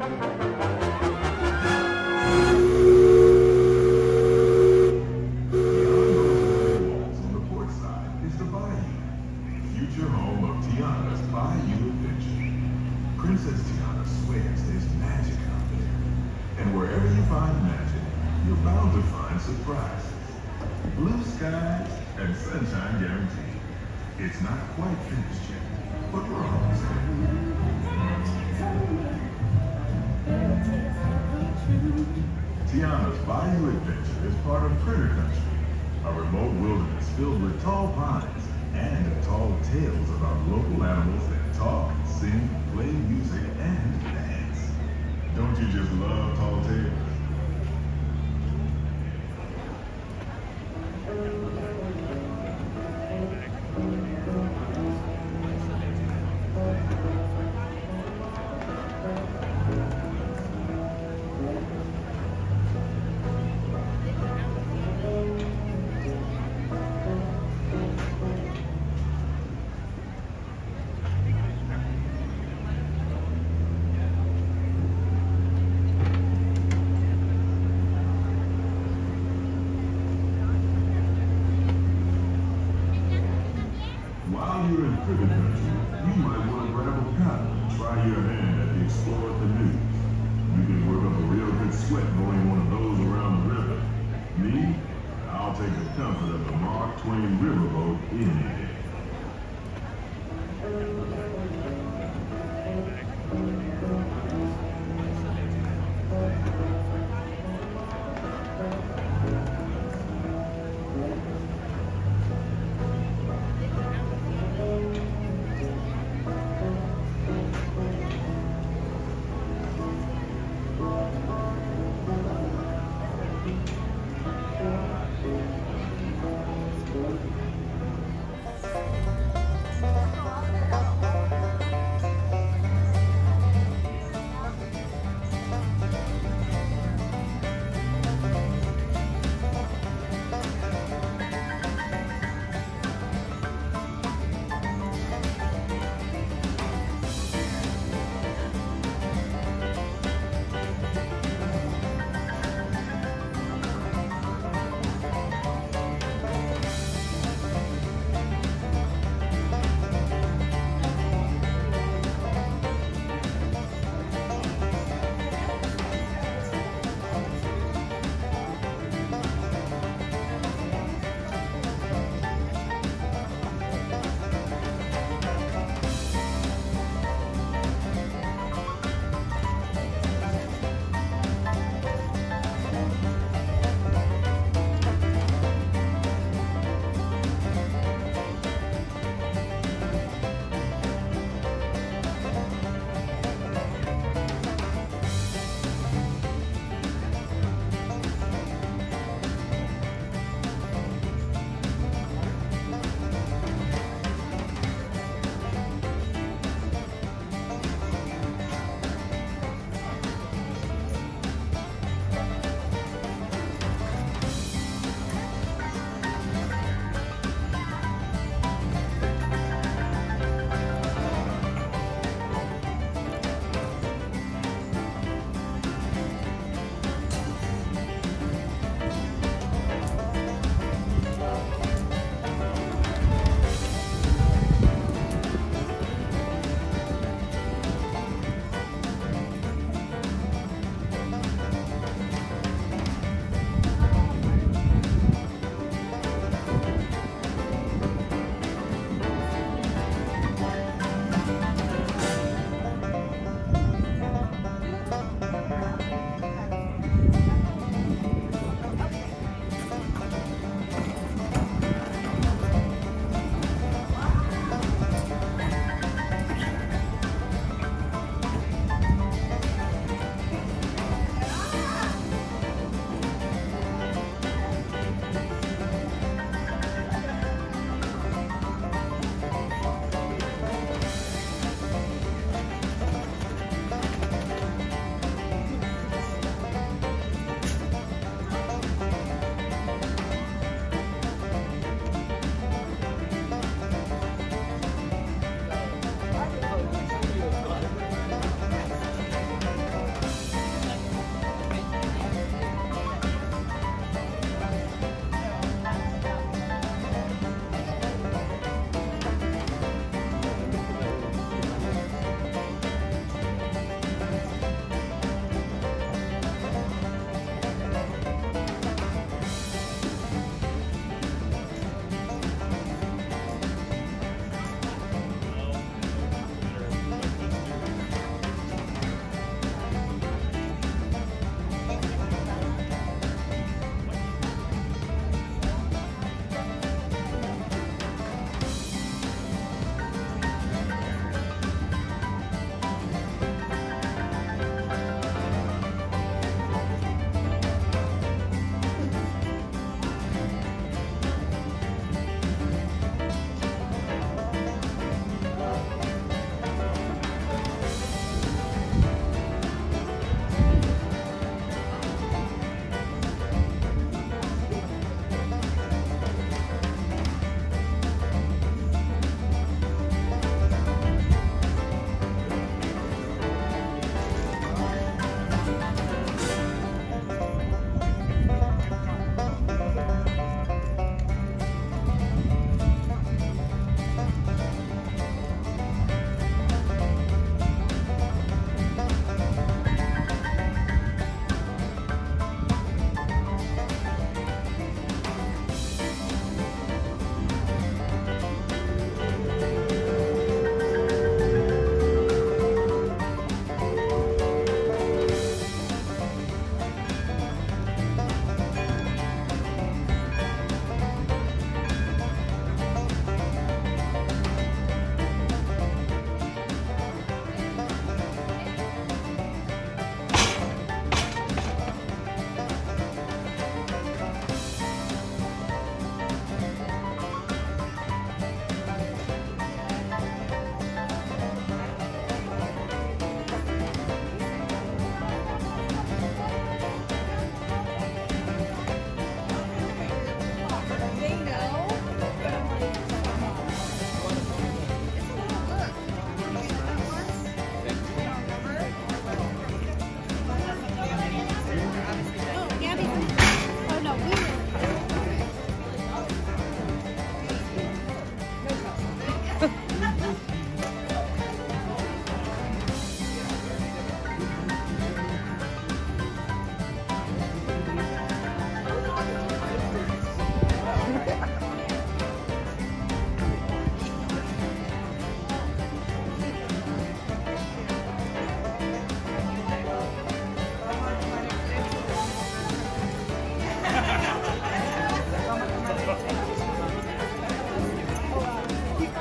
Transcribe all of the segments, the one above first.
Beyond those gray walls on the port side is the bayou, future home of Tiana's Bayou Adventure. Princess Tiana swears there's magic out there. And wherever you find magic, you're bound to find surprises. Blue skies and sunshine guaranteed. It's not quite finished yet, but we're almost there. Tiana's Bayou Adventure is part of Critter Country, a remote wilderness filled with tall pines and tall tales about local animals that talk, sing, play music, and dance. Don't you just love tall tales? While you're in Critter Country, you might want to grab a paddle and try your hand at the Explorer Canoes. You can work up a real good sweat going one of those around the river. Me, I'll take the comfort of the Mark Twain riverboat any day.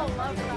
still love